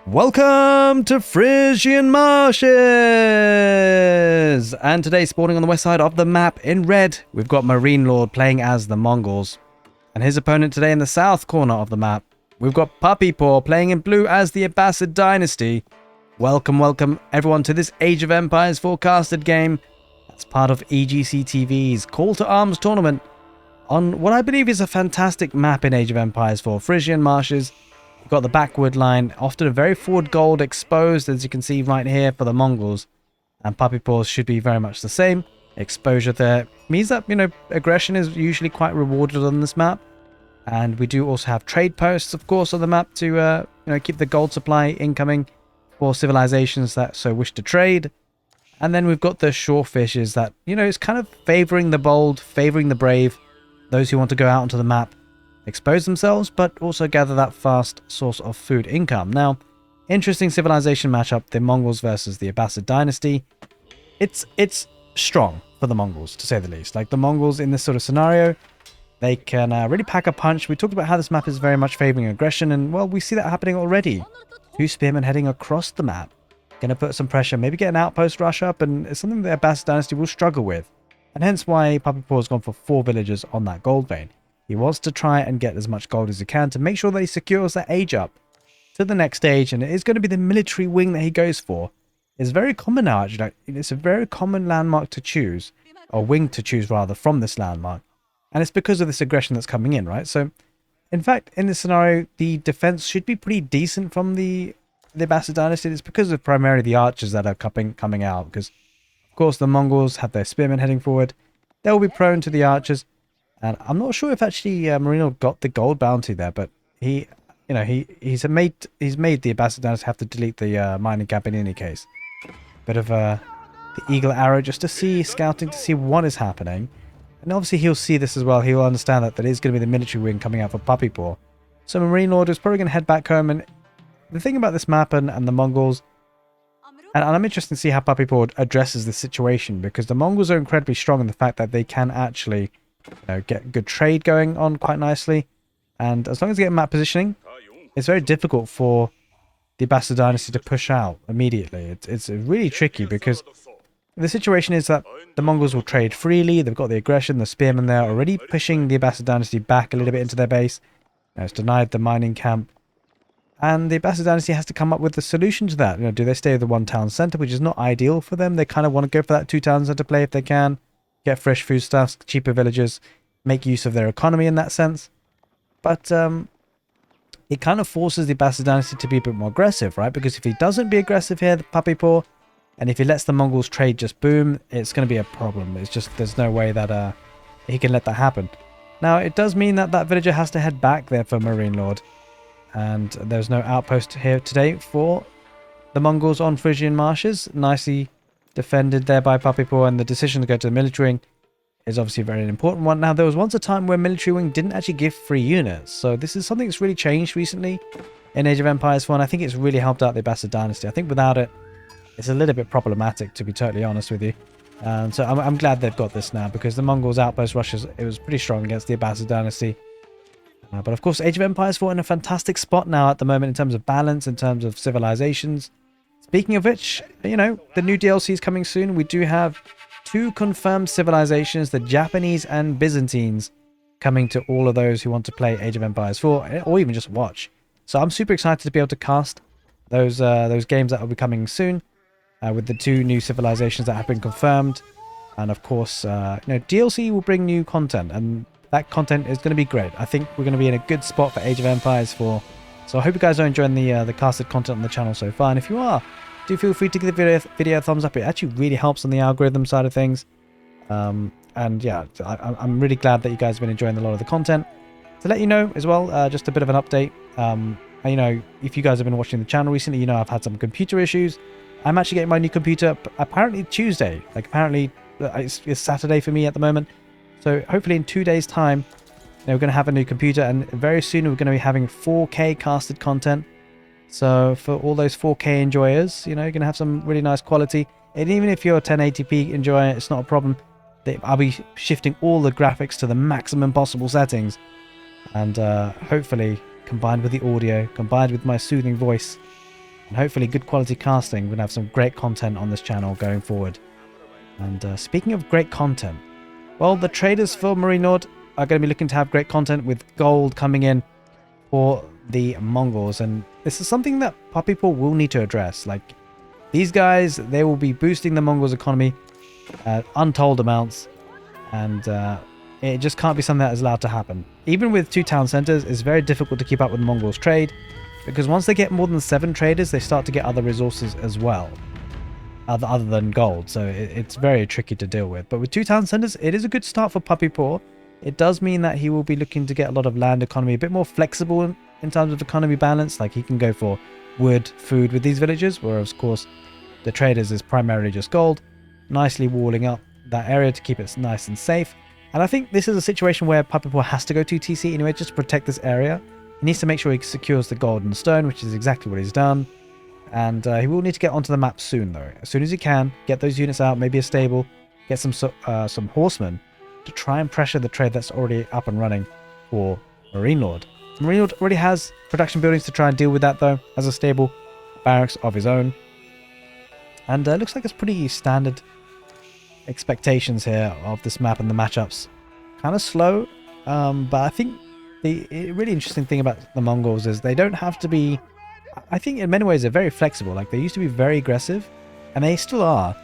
Welcome to Frisian Marshes! And today, spawning on the west side of the map in red, we've got marinelord playing as the Mongols. And his opponent today in the south corner of the map, we've got puppypaw playing in blue as the Abassid dynasty. Welcome everyone to this Age of Empires forecasted game. That's part of egctv's Call to Arms tournament on what I believe is a fantastic map in Age of Empires for Frisian Marshes. We've got the backward line, often a very forward gold exposed, as you can see right here for the Mongols. And puppypaws should be very much the same. Exposure there means that, aggression is usually quite rewarded on this map. And we do also have trade posts, of course, on the map to, keep the gold supply incoming for civilizations that so wish to trade. And then we've got the shore fishes that, it's kind of favoring the bold, favoring the brave, those who want to go out onto the map, expose themselves, but also gather that fast source of food income. Now, interesting civilization matchup, the Mongols versus the Abassid dynasty. It's strong for the Mongols, to say the least. Like, the Mongols in this sort of scenario, they can really pack a punch. We talked about how this map is very much favoring aggression, and, well, we see that happening already. 2 spearmen heading across the map. Going to put some pressure, maybe get an outpost rush up, and it's something the Abassid dynasty will struggle with. And hence why puppypaw has gone for 4 villagers on that gold vein. He wants to try and get as much gold as he can to make sure that he secures that age up to the next stage. And it is going to be the military wing that he goes for. It's very common now, actually. It's a very common landmark to choose, or wing to choose rather, from this landmark. And it's because of this aggression that's coming in, right? So, in fact, in this scenario, the defense should be pretty decent from the Abassid dynasty. It's because of primarily the archers that are coming out. Because, of course, the Mongols have their spearmen heading forward. They'll be prone to the archers. And I'm not sure if actually marinelord got the gold bounty there, but he's made the Abassid dynasty have to delete the mining camp in any case. Bit of the eagle arrow just to see, scouting to see what is happening. And obviously he'll see this as well. He'll understand that is going to be the military wing coming out for puppypaw. So marinelord is probably going to head back home. And the thing about this map and the Mongols, and I'm interested to see how puppypaw addresses this situation, because the Mongols are incredibly strong in the fact that they can actually get good trade going on quite nicely. And as long as they get map positioning, it's very difficult for the Abassid dynasty to push out immediately. It's really tricky, because the situation is that the Mongols will trade freely. They've got the aggression, the spearmen there already pushing the Abassid dynasty back a little bit into their base. It's denied the mining camp. And the Abassid dynasty has to come up with the solution to that. Do they stay at the 1 town center, which is not ideal for them? They kind of want to go for that 2 town center play if they can. Get fresh foodstuffs, cheaper villagers, make use of their economy in that sense. But it kind of forces the Abassid dynasty to be a bit more aggressive, right? Because if he doesn't be aggressive here, the puppypaw, and if he lets the Mongols trade just boom, it's going to be a problem. It's just, there's no way that he can let that happen. Now, it does mean that that villager has to head back there for marinelord. And there's no outpost here today for the Mongols on Frisian Marshes. Nicely defended there by puppypaw, and the decision to go to the military wing is obviously a very important one. Now, there was once a time where military wing didn't actually give free units, so this is something that's really changed recently in Age of Empires 4, and I think it's really helped out the Abassid dynasty. I think without it, it's a little bit problematic, to be totally honest with you. So I'm glad they've got this now, because the Mongols' outpost rushes, it was pretty strong against the Abassid dynasty. But of course, Age of Empires 4 in a fantastic spot now at the moment in terms of balance, in terms of civilizations. Speaking of which, the new DLC is coming soon. We do have 2 confirmed civilizations, the Japanese and Byzantines, coming to all of those who want to play Age of Empires 4, or even just watch. So I'm super excited to be able to cast those games that will be coming soon, with the 2 new civilizations that have been confirmed. And of course, DLC will bring new content, and that content is going to be great. I think we're going to be in a good spot for Age of Empires 4. So I hope you guys are enjoying the casted content on the channel so far. And if you are, do feel free to give the video a thumbs up. It actually really helps on the algorithm side of things. And yeah, I'm really glad that you guys have been enjoying a lot of the content. To let you know as well, just a bit of an update. If you guys have been watching the channel recently, I've had some computer issues. I'm actually getting my new computer apparently Tuesday. Like, apparently it's Saturday for me at the moment. So hopefully in 2 days' time, we're going to have a new computer, and very soon we're going to be having 4K casted content. So for all those 4K enjoyers, you're going to have some really nice quality. And even if you're a 1080p enjoyer, it's not a problem. I'll be shifting all the graphics to the maximum possible settings. And hopefully, combined with the audio, combined with my soothing voice, and hopefully good quality casting. We're going to have some great content on this channel going forward. And speaking of great content, well, the traders for marinelord are going to be looking to have great content with gold coming in for the Mongols, and this is something that PuppyPaw will need to address. Like, these guys, they will be boosting the Mongols' economy at untold amounts, and it just can't be something that is allowed to happen. Even with 2 town centers, it's very difficult to keep up with the Mongols' trade, because once they get more than 7 traders, they start to get other resources as well, other than gold. So it's very tricky to deal with. But with 2 town centers, it is a good start for PuppyPaw. It does mean that he will be looking to get a lot of land economy, a bit more flexible in terms of economy balance. Like, he can go for wood, food with these villages, whereas of course the traders is primarily just gold, nicely walling up that area to keep it nice and safe. And I think this is a situation where PuppyPaw has to go to TC anyway, just to protect this area. He needs to make sure he secures the gold and stone, which is exactly what he's done. And he will need to get onto the map soon, though. As soon as he can, get those units out, maybe a stable, get some horsemen to try and pressure the trade that's already up and running for marinelord. Marinelord already has production buildings to try and deal with that, though, as a stable barracks of his own. And it looks like it's pretty standard expectations here of this map and the matchups. Kind of slow, but I think the really interesting thing about the Mongols is they don't have to be... I think in many ways they're very flexible. Like, they used to be very aggressive, and they still are,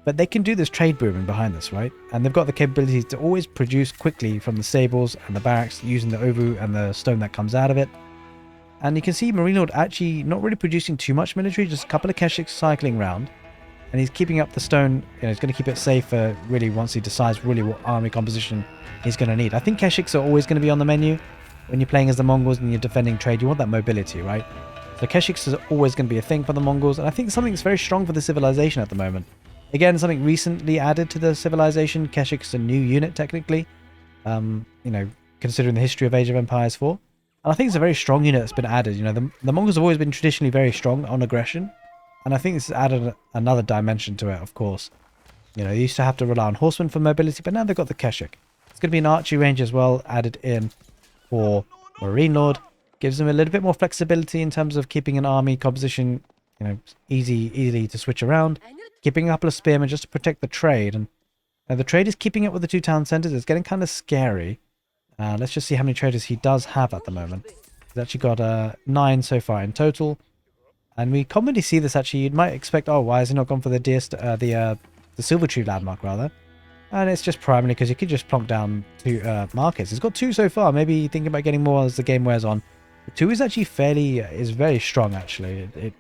but they can do this trade booming behind this, right? And they've got the capability to always produce quickly from the stables and the barracks using the ovu and the stone that comes out of it. And you can see marinelord actually not really producing too much military, just a couple of keshiks cycling around. And he's keeping up the stone. You know, he's going to keep it safe for really once he decides really what army composition he's going to need. I think keshiks are always going to be on the menu when you're playing as the Mongols and you're defending trade. You want that mobility, right? So keshiks is always going to be a thing for the Mongols. And I think something that's very strong for the civilization at the moment. Again, something recently added to the civilization. Keshik's a new unit, technically. You know, considering the history of Age of Empires 4. And I think it's a very strong unit that's been added. You know, the Mongols have always been traditionally very strong on aggression. And I think this has added another dimension to it, of course. You know, they used to have to rely on horsemen for mobility, but now they've got the Keshik. It's going to be an archery range as well, added in for marinelord. Gives them a little bit more flexibility in terms of keeping an army composition, you know, easily to switch around. Keeping a couple of spearmen just to protect the trade. And the trade is keeping up with the 2 town centers. It's getting kind of scary. Let's just see how many traders he does have at the moment. He's actually got 9 so far in total. And we commonly see this actually. You might expect, oh, why has he not gone for the silver tree landmark, rather? And it's just primarily because you could just plonk down 2 markets. He's got 2 so far. Maybe thinking about getting more as the game wears on. But 2 is actually is very strong, actually.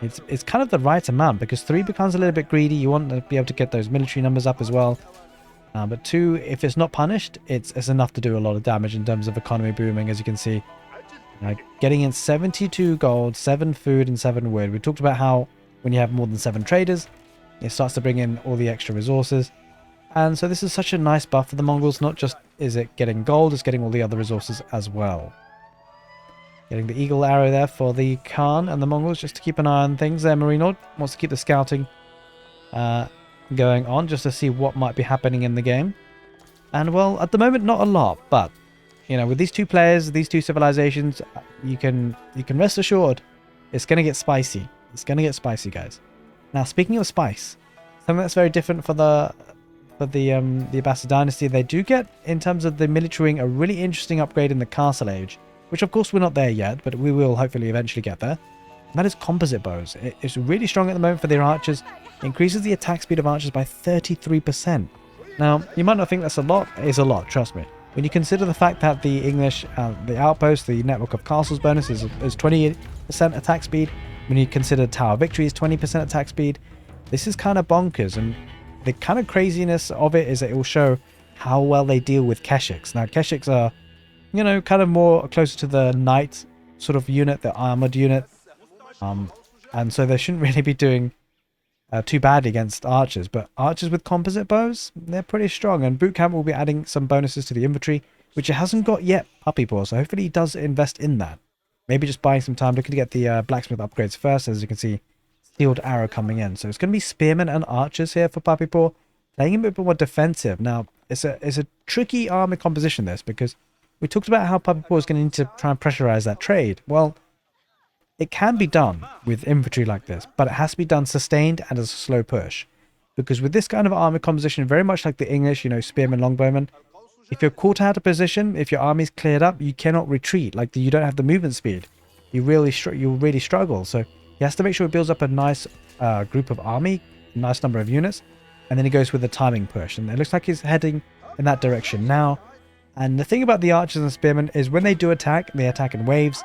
It's kind of the right amount, because 3 becomes a little bit greedy. You want to be able to get those military numbers up as well. But 2, if it's not punished, it's enough to do a lot of damage in terms of economy booming, as you can see. Getting in 72 gold, 7 food, and 7 wood. We talked about how when you have more than 7 traders, it starts to bring in all the extra resources. And so this is such a nice buff for the Mongols. Not just is it getting gold, it's getting all the other resources as well. Getting the eagle arrow there for the Khan and the Mongols, just to keep an eye on things there. marinelord wants to keep the scouting going on, just to see what might be happening in the game. And well, at the moment, not a lot, but you know, with these 2 players, these 2 civilizations, you can rest assured it's going to get spicy. It's going to get spicy, guys. Now, speaking of spice, something that's very different for the Abbasid dynasty, they do get, in terms of the military wing, a really interesting upgrade in the castle age, which of course we're not there yet, but we will hopefully eventually get there. And that is composite bows. It's really strong at the moment for their archers. It increases the attack speed of archers by 33%. Now, you might not think that's a lot. It is a lot, trust me. When you consider the fact that the English, the outpost, the network of castles bonus is 20% attack speed, when you consider Tower Victory is 20% attack speed, this is kind of bonkers. And the kind of craziness of it is that it will show how well they deal with keshiks. Now, keshiks are, you know, kind of more closer to the knight sort of unit, the armored unit. And so they shouldn't really be doing too badly against archers, but archers with composite bows, they're pretty strong. And Bootcamp will be adding some bonuses to the infantry, which it hasn't got yet, PuppyPaw, so hopefully he does invest in that. Maybe just buying some time, looking to get the blacksmith upgrades first. As you can see, steeled arrow coming in. So it's going to be spearmen and archers here for PuppyPaw, playing a bit more defensive. Now, it's a tricky army composition, this, because we talked about how PuppyPaw is going to need to try and pressurize that trade. Well, It can be done with infantry like this, but it has to be done sustained and as a slow push. Because with this kind of army composition, very much like the English, you know, spearmen, longbowmen, if you're caught out of position, if your army's cleared up, you cannot retreat. Like, you don't have the movement speed. You really struggle. So he has to make sure he builds up a nice group of army, a nice number of units, and then he goes with the timing push. And it looks like he's heading in that direction now. And the thing about the archers and spearmen is when they do attack, they attack in waves.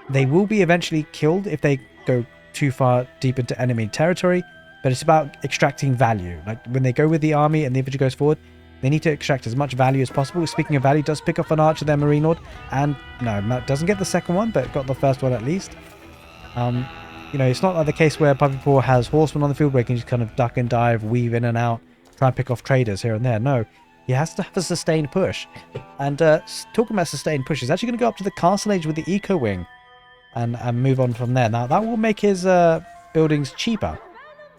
They will be eventually killed if they go too far deep into enemy territory, but it's about extracting value. Like, when they go with the army and the infantry goes forward, they need to extract as much value as possible. Speaking of value, does pick off an archer there, Marine Lord, and no, doesn't get the second one, but got the first one at least. You know, it's not like the case where PuppyPaw has horsemen on the field where he can just kind of duck and dive, weave in and out, try and pick off traders here and there. No, he has to have a sustained push. And talking about sustained push, he's actually going to go up to the castle age with the eco wing and move on from there. Now, that will make his buildings cheaper.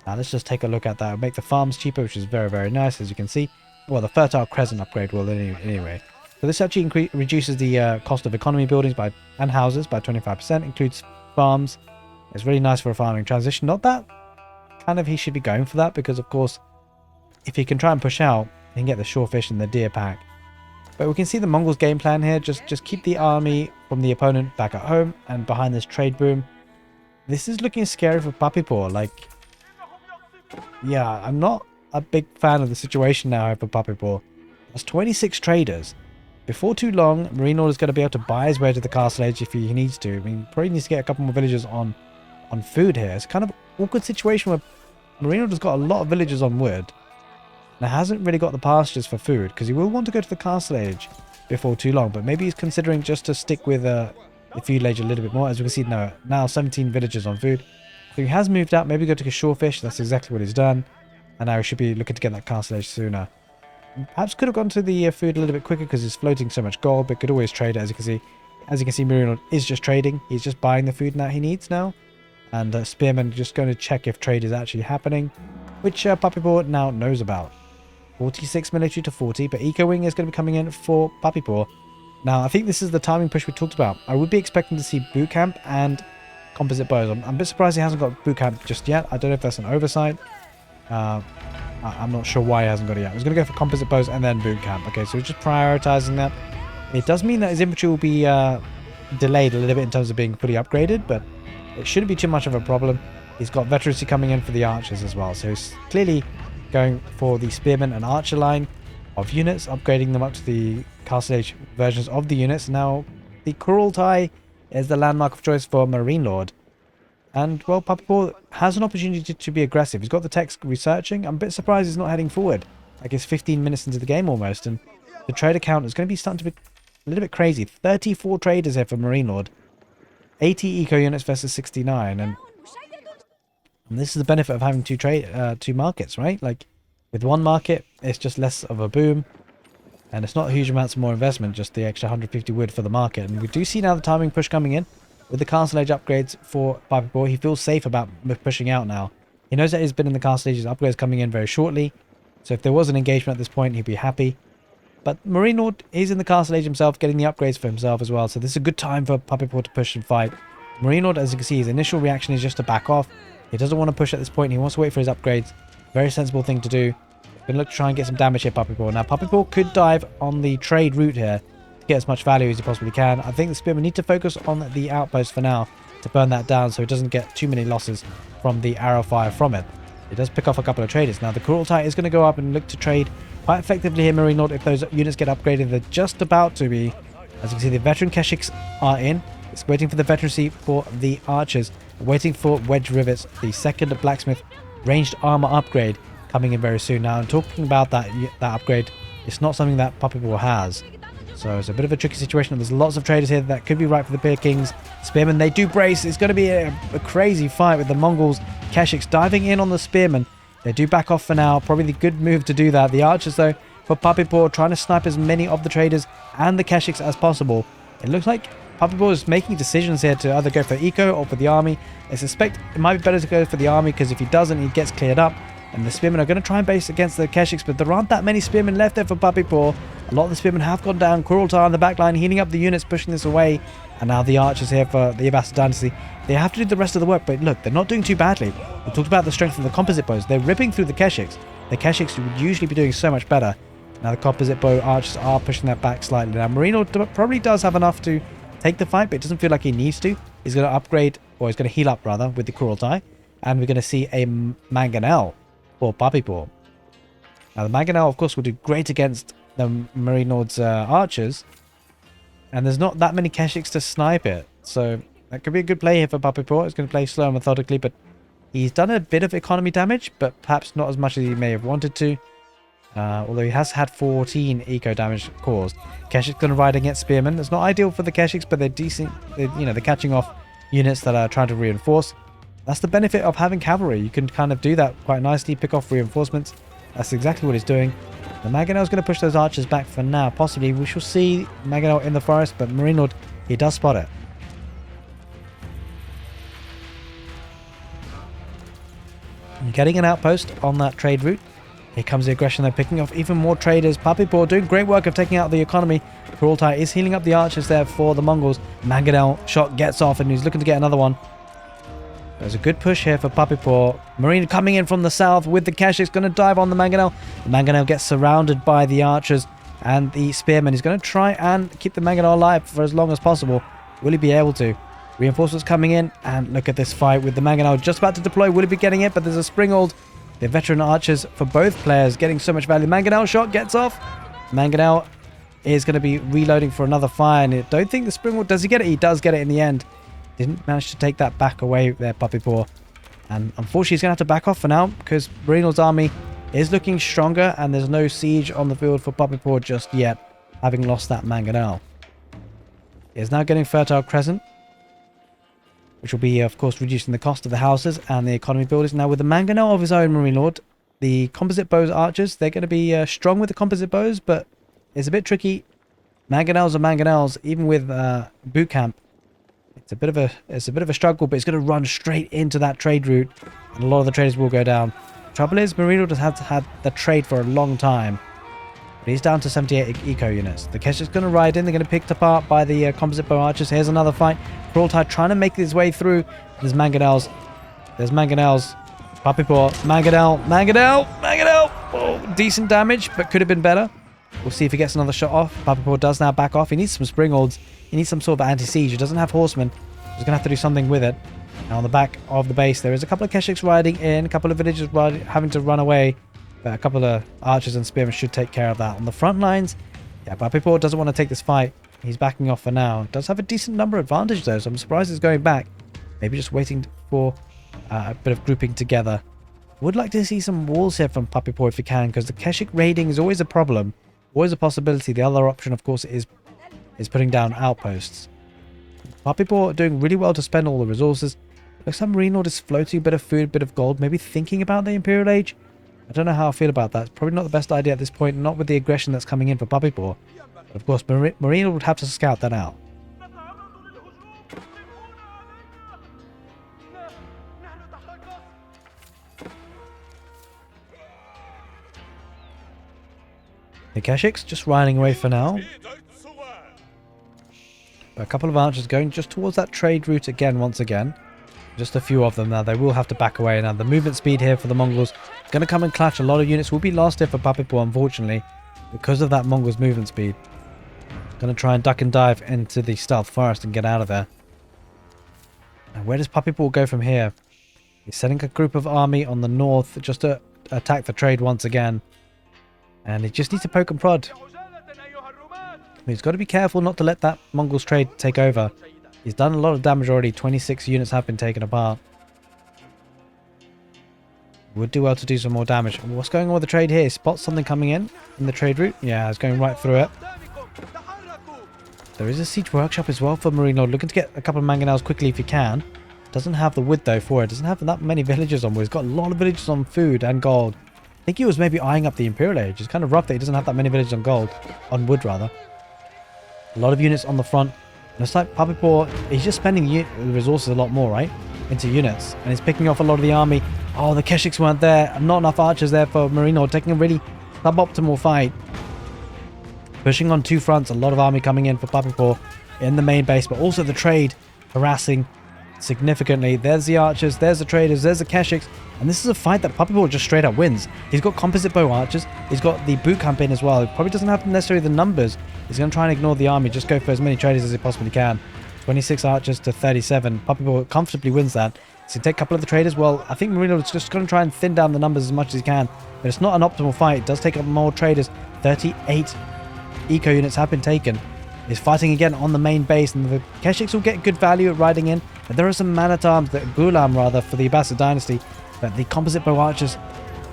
Now, let's just take a look at that. It'll make the farms cheaper, which is very, very nice, as you can see. Well, the Fertile Crescent upgrade will anyway. So this actually reduces the cost of economy buildings and houses by 25%, includes farms. It's really nice for a farming transition. Not that kind of he should be going for that, because, of course, if he can try and push out, he can get the shorefish and the deer pack. But we can see the Mongols' game plan here. Just keep the army from the opponent back at home and behind this trade boom. This is looking scary for PuppyPaw. Like, yeah, I'm not a big fan of the situation now for PuppyPaw. That's 26 traders. Before too long, Marine Lord is going to be able to buy his way to the castle age if he needs to. I mean, probably needs to get a couple more villagers on food here. It's kind of an awkward situation where Marine Lord has got a lot of villagers on wood and hasn't really got the pastures for food, because he will want to go to the castle age before too long, but maybe he's considering just to stick with the feud age a little bit more. As we can see now 17 villagers on food. So he has moved out, maybe go to shorefish. That's exactly what he's done. And now he should be looking to get that castle age sooner. Perhaps could have gone to the food a little bit quicker because he's floating so much gold, but could always trade it. As you can see, Marine Lord is just trading. He's just buying the food that he needs now. And Spearman just going to check if trade is actually happening, which PuppyPaw now knows about. 46 military to 40, but Eco Wing is going to be coming in for PuppyPaw. Now, I think this is the timing push we talked about. I would be expecting to see boot camp and composite bows. I'm a bit surprised he hasn't got boot camp just yet. I don't know if that's an oversight. I'm not sure why he hasn't got it yet. I was going to go for composite bows and then boot camp. Okay, so we're just prioritizing that. It does mean that his infantry will be delayed a little bit in terms of being fully upgraded, but it shouldn't be too much of a problem. He's got veterancy coming in for the archers as well, so he's clearly going for the spearmen and archer line of units, upgrading them up to the castle age versions of the units. Now, the Kurultai is the landmark of choice for Marine Lord. And, well, PuppyPaw has an opportunity to be aggressive. He's got the text researching. I'm a bit surprised he's not heading forward. Like, it's 15 minutes into the game almost, and the trader count is going to be starting to be a little bit crazy. 34 traders here for Marine Lord. 80 eco units versus 69, and this is the benefit of having two markets, right? Like, with one market, it's just less of a boom, and it's not huge amounts of more investment, just the extra 150 wood for the market. And we do see now the timing push coming in with the castle age upgrades for PuppyPaw. He feels safe about pushing out now. He knows that he's been in the castle age's upgrades coming in very shortly, so if there was an engagement at this point, he'd be happy. But Marine Lord, he's in the castle age himself, getting the upgrades for himself as well, so this is a good time for PuppyPaw to push and fight. Marine Lord, as you can see, his initial reaction is just to back off. He doesn't want to push at this point. He wants to wait for his upgrades. Very sensible thing to do. Going to look to try and get some damage here, PuppyPaw. Now, PuppyPaw could dive on the trade route here to get as much value as he possibly can. I think the Spearmen need to focus on the outpost for now to burn that down so it doesn't get too many losses from the arrow fire from it. It does pick off a couple of traders. Now, the Kurultai is going to go up and look to trade quite effectively here, Marine Lord. If those units get upgraded, they're just about to be. As you can see, the veteran Keshiks are in. It's waiting for the veterancy for the archers. Waiting for wedge rivets, the second blacksmith ranged armor upgrade coming in very soon. Now, I'm talking about that upgrade. It's not something that PuppyPaw has, so it's a bit of a tricky situation. There's lots of traders here that could be right for the Peer Kings. Spearmen, they do brace. It's going to be a crazy fight with the Mongols. Keshiks diving in on the Spearmen. They do back off for now. Probably the good move to do that. The archers, though, for PuppyPaw, trying to snipe as many of the traders and the Keshiks as possible. It looks like PuppyPaw is making decisions here to either go for eco or for the army. I suspect it might be better to go for the army, because if he doesn't, he gets cleared up. And the spearmen are going to try and base against the Keshiks, but there aren't that many spearmen left there for PuppyPaw. A lot of the spearmen have gone down. Kurultai on the back line, healing up the units, pushing this away. And now the archers here for the Abbasid dynasty. They have to do the rest of the work, but look, they're not doing too badly. We talked about the strength of the composite bows. They're ripping through the Keshiks. The Keshiks would usually be doing so much better. Now the composite bow archers are pushing that back slightly. Now marinelord probably does have enough to take the fight, but it doesn't feel like he needs to. He's going to upgrade, or he's going to heal up rather, with the Kurultai. And we're going to see a mangonel for PuppyPaw. Now the mangonel, of course, will do great against the marinelord's archers. And there's not that many Keshiks to snipe it. So that could be a good play here for PuppyPaw. He's going to play slow and methodically, but he's done a bit of economy damage, but perhaps not as much as he may have wanted to. Although he has had 14 eco damage caused. Keshik's going to ride against spearmen. It's not ideal for the Keshiks, but they're decent. They're catching off units that are trying to reinforce. That's the benefit of having cavalry. You can kind of do that quite nicely, pick off reinforcements. That's exactly what he's doing. The mangonel is going to push those archers back for now. Possibly we shall see mangonel in the forest, but marinelord, he does spot it. Getting an outpost on that trade route. Here comes the aggression. They're picking off even more traders. PuppyPaw doing great work of taking out the economy. Kurultai is healing up the archers there for the Mongols. Mangonel shot gets off and he's looking to get another one. There's a good push here for PuppyPaw. Marine coming in from the south with the Keshiks, going to dive on the mangonel. The mangonel gets surrounded by the archers and the spearmen. He's going to try and keep the mangonel alive for as long as possible. Will he be able to? Reinforcements coming in, and look at this fight with the mangonel just about to deploy. Will he be getting it? But there's a springald. The veteran archers for both players getting so much value. Mangonel shot gets off. Mangonel is going to be reloading for another fire. And I don't think the springald, does he get it? He does get it in the end. Didn't manage to take that back away there, PuppyPaw. And unfortunately, he's going to have to back off for now because marinelord's army is looking stronger and there's no siege on the field for PuppyPaw just yet, having lost that mangonel. He is now getting Fertile Crescent, which will be, of course, reducing the cost of the houses and the economy builders. Now, with the mangonel of his own marinelord, the composite bows archers, they're going to be strong with the composite bows, but it's a bit tricky. Mangonels are mangonels, even with boot camp. It's a bit of a struggle, but it's going to run straight into that trade route, and a lot of the traders will go down. Trouble is, marinelord has had the trade for a long time, but he's down to 78 eco units. The Keshik's going to ride in. They're going to be picked apart by the composite bow archers. Here's another fight. Kurultai trying to make his way through. There's mangonels. PuppyPaw. Mangonel. Oh, decent damage, but could have been better. We'll see if he gets another shot off. PuppyPaw does now back off. He needs some springalds. He needs some sort of anti-siege. He doesn't have horsemen. He's going to have to do something with it. Now on the back of the base, there is a couple of Keshiks riding in. A couple of villagers having to run away. But a couple of archers and spearmen should take care of that. On the front lines, yeah, PuppyPaw doesn't want to take this fight. He's backing off for now. Does have a decent number advantage though, so I'm surprised he's going back. Maybe just waiting for a bit of grouping together. Would like to see some walls here from PuppyPaw if you can, because the Keshik raiding is always a problem. Always a possibility. The other option, of course, is putting down outposts. PuppyPaw doing really well to spend all the resources. Looks like marinelord is floating a bit of food, a bit of gold, maybe thinking about the Imperial Age. I don't know how I feel about that. It's probably not the best idea at this point, not with the aggression that's coming in for PuppyPaw. But of course, marinelord would have to scout that out. The Keshiks just riding away for now. But a couple of archers going just towards that trade route again, once again. Just a few of them now. They will have to back away. Now the movement speed here for the Mongols going to come and clutch. A lot of units will be lost here for PuppyPaw, unfortunately, because of that Mongols movement speed. Going to try and duck and dive into the stealth forest and get out of there. Now where does PuppyPaw go from here? He's sending a group of army on the north just to attack the trade once again. And he just needs to poke and prod. He's got to be careful not to let that Mongols trade take over. He's done a lot of damage already. 26 units have been taken apart. Would do well to do some more damage. What's going on with the trade here? Spots something coming in the trade route. Yeah, it's going right through it. There is a siege workshop as well for marinelord. Looking to get a couple of mangonels quickly if you can. Doesn't have the wood though for it. Doesn't have that many villagers on wood. He's got a lot of villagers on food and gold. I think he was maybe eyeing up the Imperial Age. It's kind of rough that he doesn't have that many villagers on gold. On wood, rather. A lot of units on the front. And it's like PuppyPaw, he's just spending the resources a lot more, right? Into units. And he's picking off a lot of the army. Oh, the Keshiks weren't there. Not enough archers there for marinelord, taking a really suboptimal fight. Pushing on two fronts, a lot of army coming in for puppypaw in the main base, but also the trade harassing significantly. There's the archers, there's the traders, there's the Keshiks, and this is a fight that puppypaw just straight up wins. He's got composite bow archers, he's got the boot camp in as well. He probably doesn't have necessarily the numbers. He's going to try and ignore the army, just go for as many traders as he possibly can. 26 archers to 37. Puppypaw comfortably wins that. So take a couple of the traders. Well, I think marinelord's just going to try and thin down the numbers as much as he can, but it's not an optimal fight. It does take up more traders. 38 eco units have been taken. He's fighting again on the main base, and the Keshiks will get good value at riding in. But there are some man-at-arms, the Gulam rather, for the Abbasid dynasty. But the composite bow archers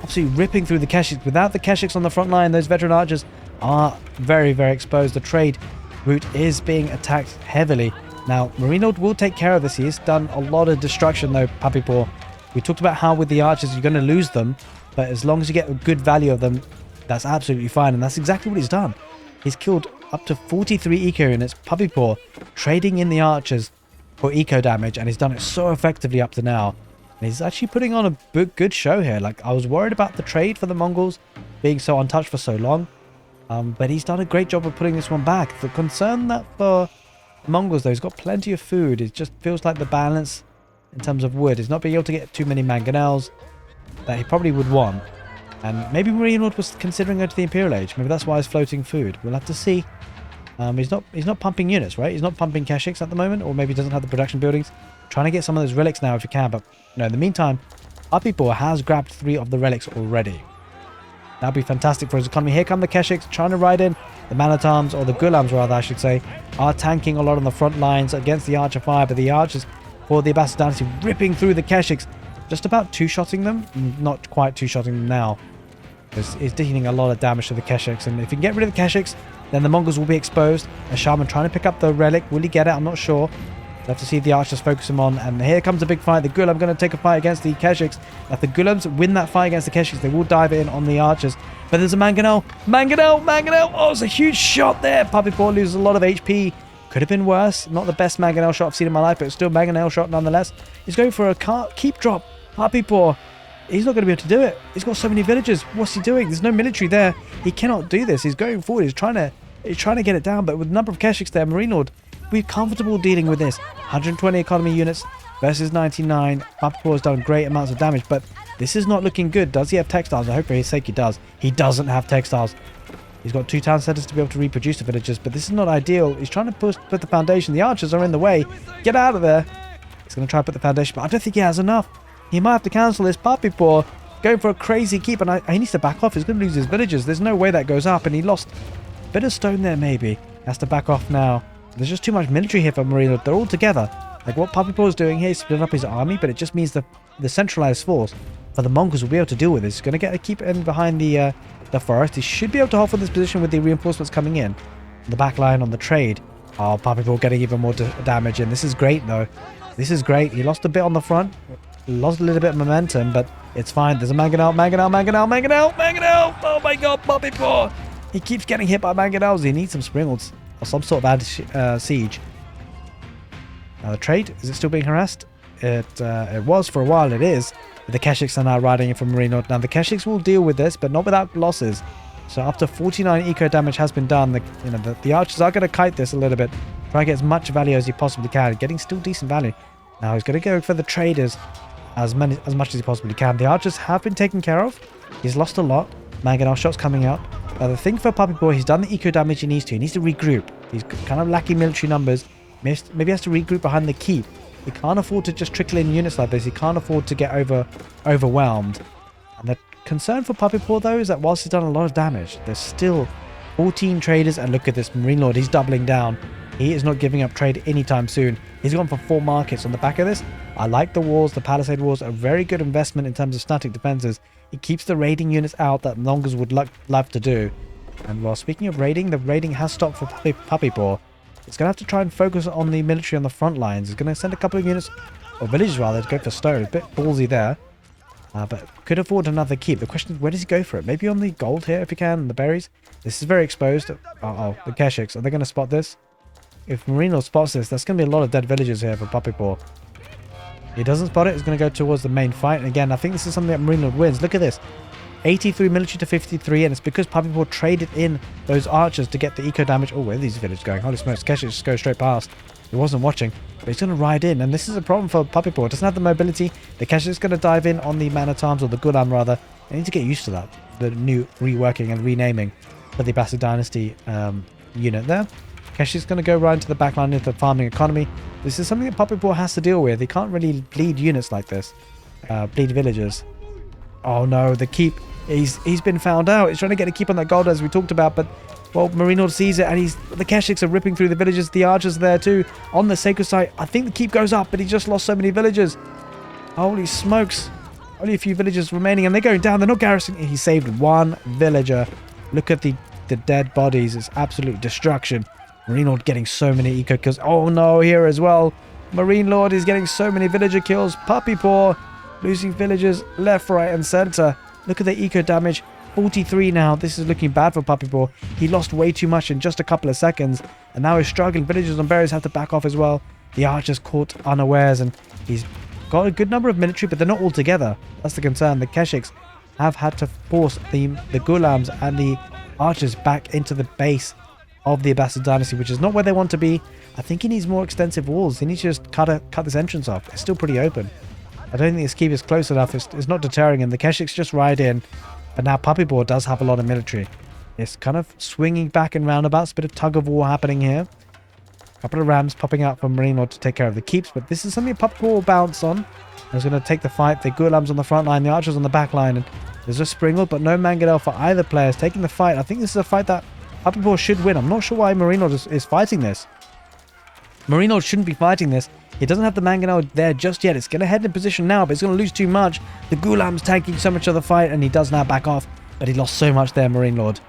absolutely ripping through the Keshiks. Without the Keshiks on the front line, those veteran archers are very, very exposed. The trade route is being attacked heavily. Now, marinelord will take care of this. He has done a lot of destruction though, puppypaw. We talked about how with the archers you're going to lose them, but as long as you get a good value of them, that's absolutely fine. And that's exactly what he's done. He's killed up to 43 eco units. Puppypaw trading in the archers for eco damage, and he's done it so effectively up to now. And he's actually putting on a good show here. Like, I was worried about the trade for the Mongols being so untouched for so long, but he's done a great job of putting this one back. The concern that for Mongols though, he's got plenty of food. It just feels like the balance in terms of wood is not being able to get too many mangonels that he probably would want. And maybe marinelord was considering going to the Imperial Age. Maybe that's why he's floating food. We'll have to see. He's not pumping units, right? He's not pumping Keshiks at the moment, or maybe he doesn't have the production buildings. Trying to get some of those relics now if you can, but no, in the meantime, puppypaw has grabbed 3 of the relics already. That'd be fantastic for his economy. Here come the Keshiks trying to ride in. The man-at-arms, or the Gulams rather I should say, are tanking a lot on the front lines against the archer fire, but the archers for the Abbasid dynasty ripping through the Keshiks, just about two-shotting them. Not quite two-shotting them now. It's dealing a lot of damage to the Keshiks, and if you can get rid of the Keshiks, then the Mongols will be exposed. A shaman trying to pick up the relic. Will he get it? I'm not sure. We'll have to see if the archers focus him on. And here comes a big fight. The Gulam going to take a fight against the Keshiks. If the Gulams win that fight against the Keshiks, they will dive in on the archers. But there's a mangonel. Mangonel. Oh, it's a huge shot there. Puppypaw loses a lot of HP. Could have been worse. Not the best mangonel shot I've seen in my life, but it's still a mangonel shot nonetheless. He's going for a keep drop. Puppypaw. He's not going to be able to do it. He's got so many villagers. What's he doing? There's no military there. He cannot do this. He's going forward. He's trying to get it down. But with the number of Keshiks there, marinelord, we're comfortable dealing with this. 120 economy units versus 99. Puppypaw has done great amounts of damage, but this is not looking good. Does he have textiles? I hope for his sake he does. He doesn't have textiles. He's got 2 town centers to be able to reproduce the villagers, but this is not ideal. He's trying to put the foundation. The archers are in the way. Get out of there. He's going to try to put the foundation, but I don't think he has enough. He might have to cancel this. Puppypaw going for a crazy keep, and he needs to back off. He's going to lose his villagers. There's no way that goes up, and he lost a bit of stone there maybe. He has to back off now. There's just too much military here for marinelord. They're all together. Like what Puppypaw is doing here, he's splitting up his army, but it just means the centralized force for the Mongols will be able to deal with this. He's going to keep in behind the forest. He should be able to hold for this position with the reinforcements coming in. The back line on the trade. Oh, Puppypaw getting even more damage in. This is great though. This is great. He lost a bit on the front. Lost a little bit of momentum, but it's fine. There's a mangonel. Oh my god, Puppypaw. He keeps getting hit by mangonels. He needs some springles or some sort of siege. Now the trade, is it still being harassed? It was for a while, it is. But the Keshiks are now riding in from marinelord. Now the Keshiks will deal with this, but not without losses. So up to 49 eco damage has been done. The archers are going to kite this a little bit. Try and get as much value as he possibly can. Getting still decent value. Now he's going to go for the traders as much as he possibly can. The archers have been taken care of. He's lost a lot. Mangonel shots coming out. The thing for Puppypaw, he's done the eco damage he needs to. He needs to regroup. He's kind of lacking military numbers. Maybe he has to regroup behind the keep. He can't afford to just trickle in units like this. He can't afford to get overwhelmed. And the concern for Puppypaw though is that whilst he's done a lot of damage, there's still 14 traders. And look at this marinelord, he's doubling down. He is not giving up trade anytime soon. He's gone for 4 markets on the back of this. I like the walls. The palisade walls are a very good investment in terms of static defenses. It keeps the raiding units out that Mongols would love to do. And while speaking of raiding, the raiding has stopped for Puppypaw. It's going to have to try and focus on the military on the front lines. It's going to send a couple of units, or villages rather, to go for stone. A bit ballsy there. But could afford another keep. The question is, where does he go for it? Maybe on the gold here, if he can, the berries. This is very exposed. Uh-oh, the Keshiks. Are they going to spot this? If marinelord spots this, that's going to be a lot of dead villagers here for Puppypaw. He doesn't spot it. He's going to go towards the main fight. And again, I think this is something that marinelord wins. Look at this. 83 military to 53, and it's because puppypaw traded in those archers to get the eco damage. Oh, where are these villagers going? Holy smokes, Keshe just goes straight past. He wasn't watching, but he's going to ride in, and this is a problem for puppypaw. It doesn't have the mobility. The Keshe is going to dive in on the man-at-arms, or the gulam rather. They need to get used to that, the new reworking and renaming for the Abbasid dynasty unit there. Keshe is going to go right into the back line into the farming economy. This is something that puppypaw has to deal with. He can't really bleed units like this, bleed villagers. Oh no, the keep. He's been found out. He's trying to get a keep on that gold as we talked about, but well, marinelord sees it, and the Keshiks are ripping through the villages. The archers are there too on the sacred site. I think the keep goes up, but he just lost so many villagers. Holy smokes! Only a few villagers remaining, and they're going down. They're not garrisoning. He saved one villager. Look at the dead bodies. It's absolute destruction. Marinelord getting so many eco kills. Oh no, here as well. Marinelord is getting so many villager kills. Puppypaw losing villagers left, right, and center. Look at the eco damage. 43 now. This is looking bad for puppypaw. He lost way too much in just a couple of seconds, and now he's struggling. Villagers on berries have to back off as well. The archers caught unawares, and he's got a good number of military, but they're not all together. That's the concern. The Keshiks have had to force the gulams and the archers back into the base of the Abbasid dynasty, which is not where they want to be. I think he needs more extensive walls. He needs to just cut this entrance off. It's still pretty open. I don't think this keep is close enough. It's not deterring him. The Keshiks just ride in. But now puppypaw does have a lot of military. It's kind of swinging back and roundabouts. A bit of tug of war happening here. A couple of rams popping out from marinelord to take care of the keeps. But this is something puppypaw will bounce on. He's going to take the fight. The gulams on the front line. The archers on the back line. And there's a springle, but no mangonel for either players taking the fight. I think this is a fight that puppypaw should win. I'm not sure why marinelord is fighting this. Marinelord shouldn't be fighting this. He doesn't have the mangonel there just yet. It's going to head in position now, but it's going to lose too much. The gulam's tanking so much of the fight, and he does now back off, but he lost so much there, marinelord.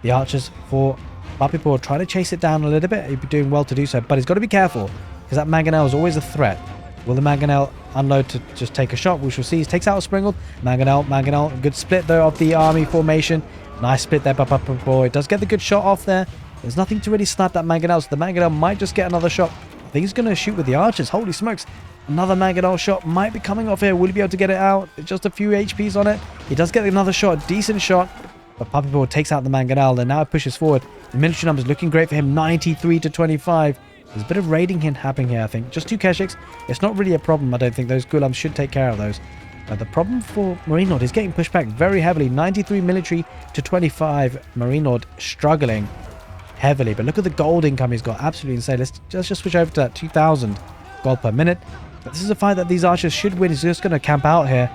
The archers for puppypaw trying to chase it down a little bit. He'd be doing well to do so, but he's got to be careful, because that mangonel is always a threat. Will the mangonel unload to just take a shot? We shall see. He takes out a springle. Mangonel. Good split, though, of the army formation. Nice split there by puppypaw. It does get the good shot off there. There's nothing to really snap that mangonel, so the mangonel might just get another shot. I think he's going to shoot with the archers. Holy smokes. Another mangonel shot might be coming off here. Will he be able to get it out? Just a few HPs on it. He does get another shot. Decent shot. But puppypaw takes out the mangonel and now it pushes forward. The military numbers looking great for him. 93 to 25. There's a bit of raiding happening here, I think. Just two Keshiks. It's not really a problem, I don't think. Those gulams should take care of those. The problem for marinelord is getting pushed back very heavily. 93 military to 25. Marinelord struggling heavily, but look at the gold income he's got. Absolutely insane. Let's just switch over to that 2,000 gold per minute. But this is a fight that these archers should win. He's just going to camp out here.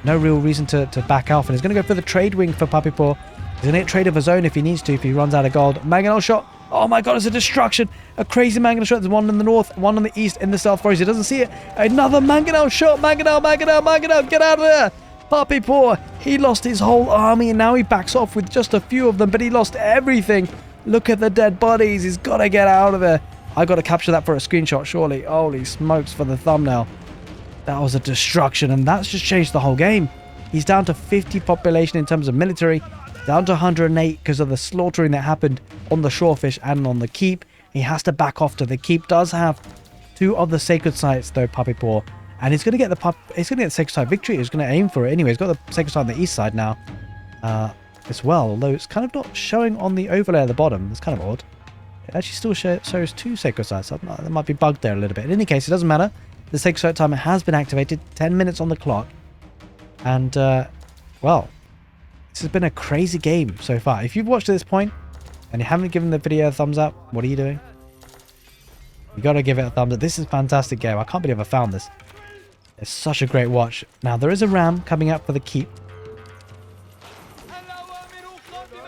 No real reason to back off, and he's going to go for the trade wing for puppypaw. He's going to get trade of his own if he needs to, if he runs out of gold. Mangonel shot. Oh my god, it's a destruction. A crazy mangonel shot. There's one in the north, one on the east, in the south forest. He doesn't see it. Another mangonel shot. Mangonel. Get out of there. Puppypaw. He lost his whole army, and now he backs off with just a few of them, but he lost everything. Look at the dead bodies. He's got to get out of there. I got to capture that for a screenshot, surely. Holy smokes for the thumbnail. That was a destruction, and that's just changed the whole game. He's down to 50 population in terms of military, down to 108 because of the slaughtering that happened on the shorefish and on the keep. He has to back off to the keep. Does have two of the sacred sites, though, puppypaw, and he's going to get the sacred site victory. He's going to aim for it anyway. He's got the sacred site on the east side now. As well, although it's kind of not showing on the overlay at the bottom. It's kind of odd. It actually still shows two sacred sites. That might be bugged there a little bit. In any case, it doesn't matter. The sacred site timer has been activated. 10 minutes on the clock. And, well, this has been a crazy game so far. If you've watched to this point and you haven't given the video a thumbs up, what are you doing? You got to give it a thumbs up. This is a fantastic game. I can't believe I found this. It's such a great watch. Now, there is a ram coming up for the keep.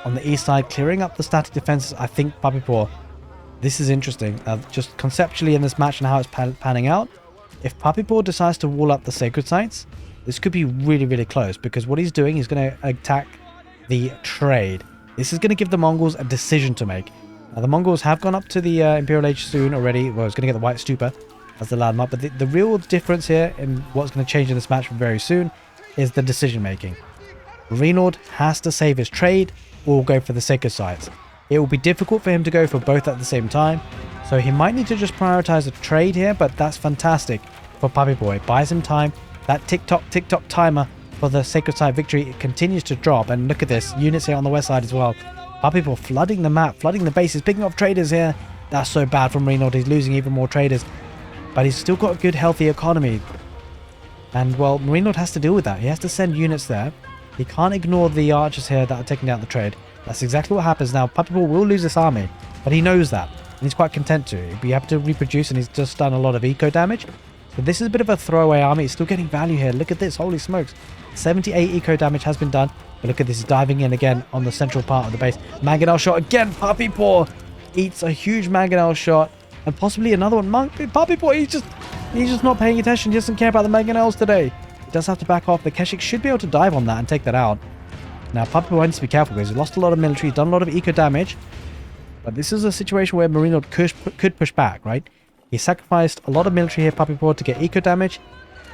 On the east side, clearing up the static defenses. I think puppypaw. This is interesting. Just conceptually in this match and how it's panning out. If puppypaw decides to wall up the sacred sites, this could be really, really close. Because what he's doing, he's going to attack the trade. This is going to give the Mongols a decision to make. Now, the Mongols have gone up to the Imperial Age soon already. Well, it's going to get the White Stupa as the landmark. But the real difference here in what's going to change in this match very soon is the decision making. Marinelord has to save his trade or go for the sacred sites. It will be difficult for him to go for both at the same time, so he might need to just prioritize a trade here, but that's fantastic for PuppyPaw. It buys him time. That tick-tock timer for the Sacred Site victory, it continues to drop. And look at this. Units here on the west side as well. PuppyPaw flooding the map, flooding the bases, picking off traders here. That's so bad from marinelord. He's losing even more traders. But he's still got a good, healthy economy. And, well, marinelord has to deal with that. He has to send units there. He can't ignore the archers here that are taking out the trade. That's exactly what happens now. PuppyPaw will lose this army, but he knows that. And he's quite content to. He'll be able to reproduce, and he's just done a lot of eco damage. So this is a bit of a throwaway army. It's still getting value here. Look at this. Holy smokes. 78 eco damage has been done. But look at this. He's diving in again on the central part of the base. Mangonel shot again. PuppyPaw eats a huge mangonel shot. And possibly another one. PuppyPaw, he's just not paying attention. He doesn't care about the mangonels today. He does have to back off. The Keshik should be able to dive on that and take that out. Now, PuppyPaw needs to be careful because he's lost a lot of military. He's done a lot of eco damage. But this is a situation where marinelord could push back, right? He sacrificed a lot of military here, PuppyPaw, to get eco damage.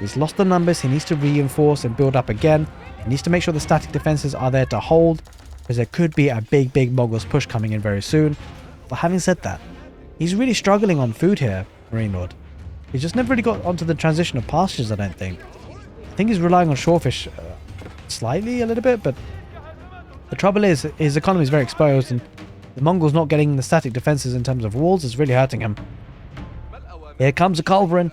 He's lost the numbers. He needs to reinforce and build up again. He needs to make sure the static defenses are there to hold, because there could be a big Mongols push coming in very soon. But having said that, he's really struggling on food here, marinelord. He's just never really got onto the transition of pastures, I don't think. I think he's relying on shorefish slightly, a little bit, but the trouble is his economy is very exposed, and the Mongols not getting the static defenses in terms of walls is really hurting him. Here comes a culverin.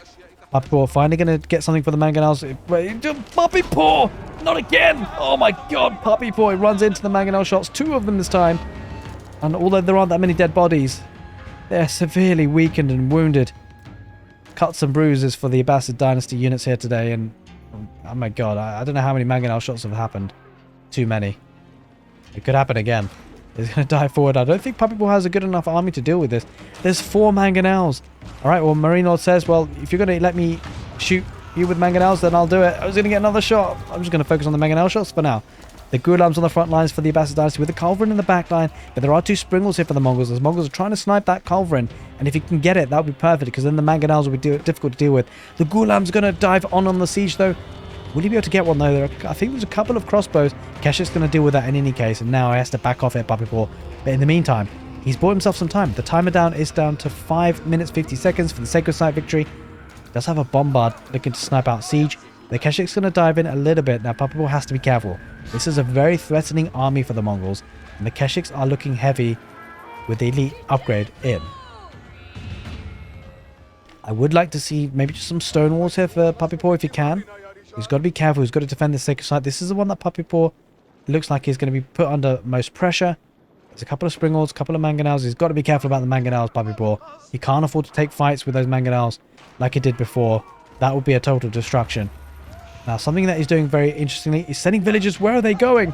PuppyPaw finally going to get something for the mangonels. PuppyPaw! Not again! Oh my god, PuppyPaw! He runs into the mangonel shots. 2 of them this time. And although there aren't that many dead bodies, they're severely weakened and wounded. Cuts and bruises for the Abassid dynasty units here today. And oh my god, I don't know how many mangonel shots have happened. Too many. It could happen again. He's going to dive forward. I don't think PuppyPaw has a good enough army to deal with this. There's 4 mangonels. Alright, well, marinelord says, well, if you're going to let me shoot you with mangonels, then I'll do it. I was going to get another shot. I'm just going to focus on the mangonel shots for now. The Gulams on the front lines for the Abbasid dynasty with the culverin in the back line. But there are 2 springles here for the Mongols. The Mongols are trying to snipe that culverin. And if he can get it, that would be perfect, because then the mangonels will be difficult to deal with. The Gulams are going to dive on the siege, though. Will he be able to get one, though? I think there's a couple of crossbows. Keshik's going to deal with that in any case, and now he has to back off at PuppyPaw. But in the meantime, he's bought himself some time. The timer is down to 5 minutes 50 seconds for the Sacred Site victory. He does have a bombard looking to snipe out siege. The Keshik's going to dive in a little bit. Now, PuppyPaw has to be careful. This is a very threatening army for the Mongols, and the Keshiks are looking heavy with the elite upgrade in. I would like to see maybe just some stone walls here for PuppyPaw if he can. He's got to be careful. He's got to defend the Sacred Site. This is the one that PuppyPaw looks like he's going to be put under most pressure. There's a couple of springles, a couple of mangonels. He's got to be careful about the mangonels, PuppyPaw. He can't afford to take fights with those mangonels like he did before. That would be a total destruction. Now, something that he's doing very interestingly is sending villagers. Where are they going?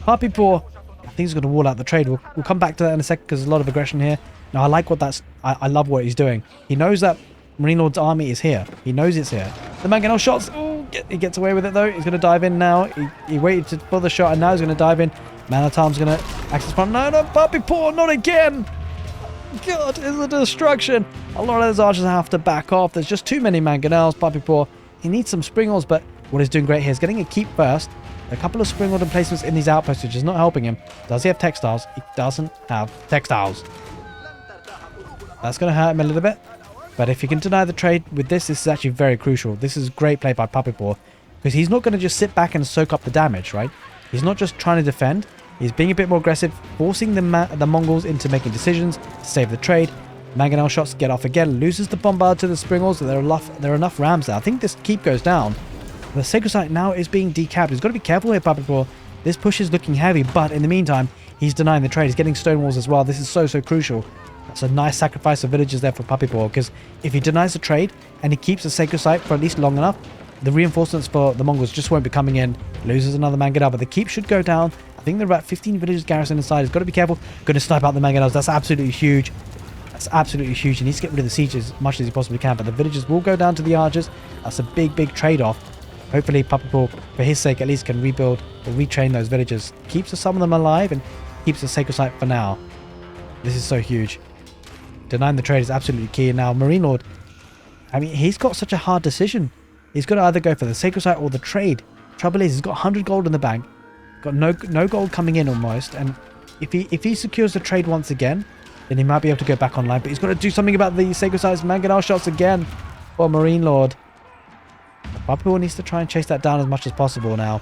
PuppyPaw, I think he's going to wall out the trade. We'll come back to that in a second because there's a lot of aggression here. Now, I like what that's... I love what he's doing. He knows that marinelord's army is here. He knows it's here. The mangonel shots... He gets away with it, though. He's going to dive in now. He waited for the shot, and now he's going to dive in. Man-at-Arm's going to access front. No, PuppyPaw, not again! God, it's a destruction. A lot of those archers have to back off. There's just too many mangonels. PuppyPaw, he needs some springles, but what he's doing great here is getting a keep first. A couple of springled emplacements in these outposts, which is not helping him. Does he have textiles? He doesn't have textiles. That's going to hurt him a little bit. But if you can deny the trade with this is actually very crucial. This is great play by PuppyPaw, because he's not going to just sit back and soak up the damage, right? He's not just trying to defend. He's being a bit more aggressive, forcing the Mongols into making decisions to save the trade. Mangonel shots get off again, loses the bombard to the springles. There are enough rams there. I think this keep goes down. The Sacred Site now is being decapped. He's got to be careful here, PuppyPaw. This push is looking heavy, but in the meantime, he's denying the trade. He's getting stone walls as well. This is so crucial. That's a nice sacrifice of villagers there for PuppyPaw, because if he denies the trade and he keeps the Sacred Site for at least long enough, the reinforcements for the Mongols just won't be coming in. Loses another mangonel, but the keep should go down. I think there are about 15 villagers garrisoned inside. He's got to be careful. Going to snipe out the mangonels. That's absolutely huge. That's absolutely huge. He needs to get rid of the siege as much as he possibly can, but the villagers will go down to the archers. That's a big trade-off. Hopefully PuppyPaw, for his sake at least, can rebuild or retrain those villagers. Keeps some of them alive and keeps the Sacred Site for now. This is so huge. Denying the trade is absolutely key. And now marinelord, I mean, he's got such a hard decision. He's got to either go for the Sacred Site or the trade. Trouble is, he's got 100 gold in the bank. Got no gold coming in almost. And if he secures the trade once again, then he might be able to go back online. But he's got to do something about the Sacred Site's mangonel shots again. Or marinelord. PuppyPaw needs to try and chase that down as much as possible now.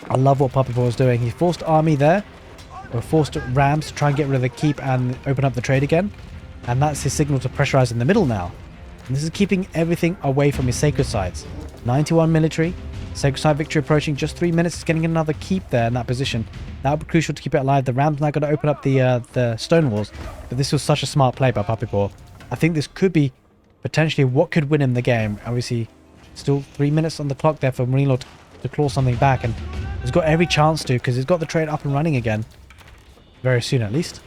I love what PuppyPaw is doing. He forced army there, or forced rams to try and get rid of the keep and open up the trade again. And that's his signal to pressurize in the middle now. And this is keeping everything away from his sacred sites. 91 military. Sacred site victory approaching. Just 3 minutes. He's getting another keep there in that position. That would be crucial to keep it alive. The ram's now going to open up the stone walls. But this was such a smart play by PuppyPaw. I think this could be potentially what could win him the game. Obviously, still 3 minutes on the clock there for marinelord to claw something back. And he's got every chance to, because he's got the trade up and running again. Very soon at least.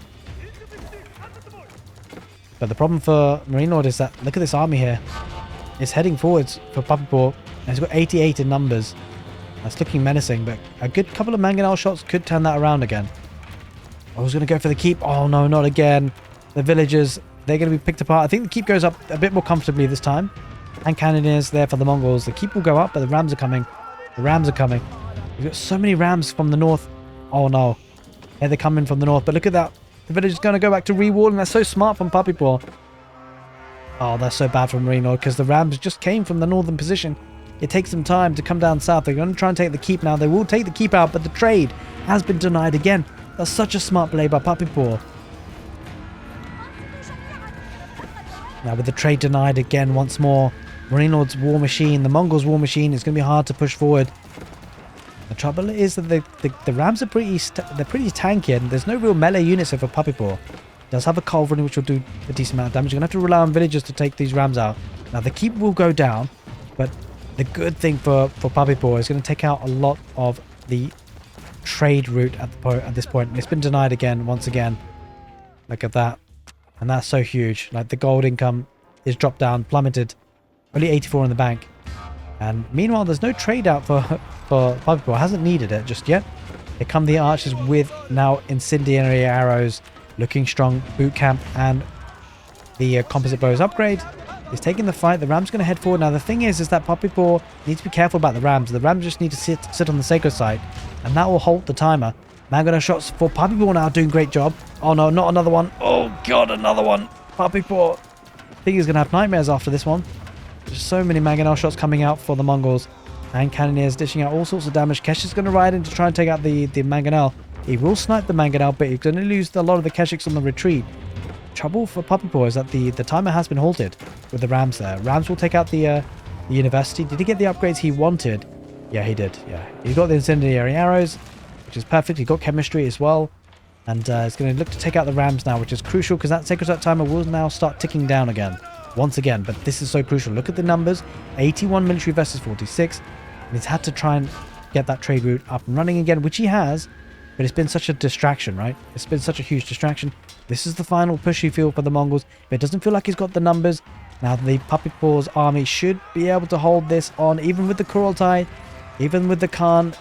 But the problem for marinelord is that, look at this army here. It's heading forwards for PuppyPaw. And he's got 88 in numbers. That's looking menacing, but a good couple of mangonel shots could turn that around again. I was going to go for the keep. Oh no, not again. The villagers, they're going to be picked apart. I think the keep goes up a bit more comfortably this time. And cannoneers there for the Mongols. The keep will go up, but the rams are coming. The rams are coming. We've got so many rams from the north. Oh no. Yeah, they're coming from the north, but look at that. The village is going to go back to rewalling. That's so smart from PuppyPaw. Oh, that's so bad from marinelord because the rams just came from the northern position. It takes them time to come down south. They're going to try and take the keep now. They will take the keep out, but the trade has been denied again. That's such a smart play by PuppyPaw. Now with the trade denied again once more, marinelord's war machine, the Mongols' war machine, is going to be hard to push forward. The trouble is that the rams are pretty tanky, and there's no real melee units here for PuppyPaw. Does have a culverin which will do a decent amount of damage. You're going to have to rely on villagers to take these rams out. Now the keep will go down, but the good thing for PuppyPaw is going to take out a lot of the trade route at this point. It's been denied again, once again. Look at that. And that's so huge. Like, the gold income is dropped down, plummeted. Only 84 in the bank. And meanwhile, there's no trade out for PuppyPaw. Hasn't needed it just yet. Here come the archers with now incendiary arrows. Looking strong. Boot camp and the composite bows upgrade. He's taking the fight. The ram's going to head forward. Now, the thing is that PuppyPaw needs to be careful about the rams. The rams just need to sit on the sacred site, and that will halt the timer. Mangonel shots for PuppyPaw now, doing great job. Oh no, not another one. Oh god, another one. PuppyPaw. I think he's going to have nightmares after this one. There's so many mangonel shots coming out for the Mongols. And cannoneers dishing out all sorts of damage. Kesh is going to ride in to try and take out the mangonel. He will snipe the mangonel, but he's going to lose a lot of the Keshiks on the retreat. Trouble for PuppyPaw is that the timer has been halted with the rams there. Rams will take out the university. Did he get the upgrades he wanted? Yeah, he did. Yeah, he got the incendiary arrows, which is perfect. He got chemistry as well, and he's going to look to take out the rams now, which is crucial because that sacred site timer will now start ticking down again, once again. But this is so crucial. Look at the numbers: 81 military versus 46, and he's had to try and get that trade route up and running again, which he has. But it's been such a distraction, right? It's been such a huge distraction. This is the final push you feel for the Mongols, but it doesn't feel like he's got the numbers. Now the PuppyPaw's army should be able to hold this on, even with the Kurultai, even with the Khan.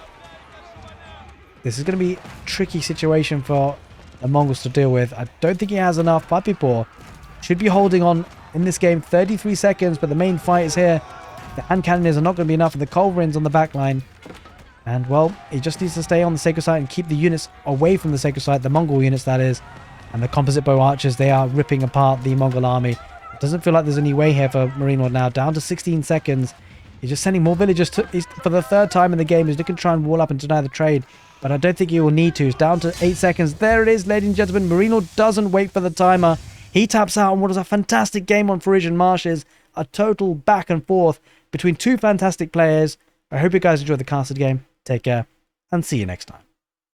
This is going to be a tricky situation for the Mongols to deal with. I don't think he has enough. PuppyPaw should be holding on in this game 33 seconds, but the main fight is here. The hand cannoners are not going to be enough, and the culverins on the back line. And, well, he just needs to stay on the sacred site and keep the units away from the sacred site, the Mongol units, that is. And the composite bow archers, they are ripping apart the Mongol army. It doesn't feel like there's any way here for marinelord now. Down to 16 seconds. He's just sending more villagers for the third time in the game. He's looking to try and wall up and deny the trade. But I don't think he will need to. It's down to 8 seconds. There it is, ladies and gentlemen. marinelord doesn't wait for the timer. He taps out on what is a fantastic game on Frisian Marshes. A total back and forth between two fantastic players. I hope you guys enjoyed the casted game. Take care, and see you next time.